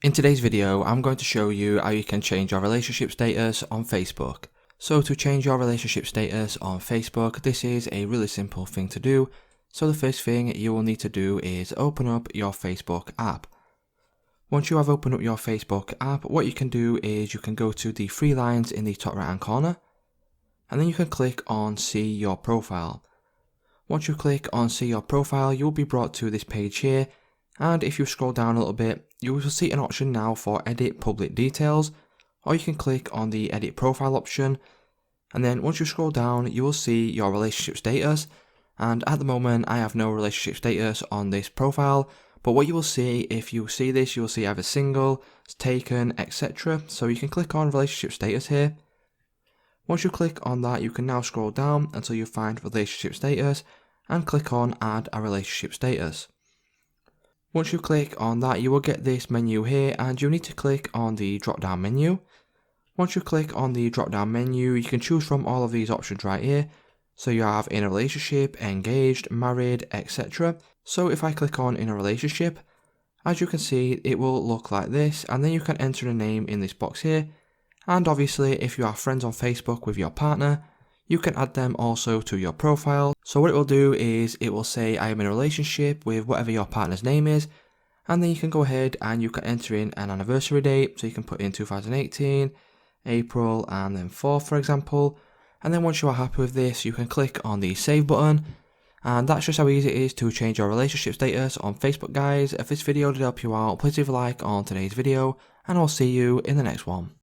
In today's video, I'm going to show you how you can change your relationship status on Facebook. So to change your relationship status on Facebook, this is a really simple thing to do. So the first thing you will need to do is open up your Facebook app. Once you have opened up your Facebook app, what you can do is you can go to the three lines in the top right hand corner, and then you can click on See Your Profile. Once you click on See Your Profile, you'll be brought to this page here, and if you scroll down a little bit, you will see an option now for Edit Public Details, or you can click on the Edit Profile option, and then once you scroll down, you will see your relationship status, and at the moment I have no relationship status on this profile, but what you will see, if you see this, you will see either single, taken, etc. So you can click on relationship status here. Once you click on that, you can now scroll down until you find relationship status and click on Add a Relationship Status. Once you click on that, you will get this menu here, and you need to click on the drop down menu. Once you click on the drop down menu, you can choose from all of these options right here. So you have in a relationship, engaged, married, etc. So if I click on in a relationship, as you can see, it will look like this, and then you can enter a name in this box here. And obviously, if you are friends on Facebook with your partner, you can add them also to your profile. So what it will do is it will say I am in a relationship with whatever your partner's name is, and then you can go ahead and you can enter in an anniversary date. So you can put in 2018, April and then 4th, for example. And then once you are happy with this, you can click on the save button. And that's just how easy it is to change your relationship status on Facebook, guys. If this video did help you out, please leave a like on today's video, and I'll see you in the next one.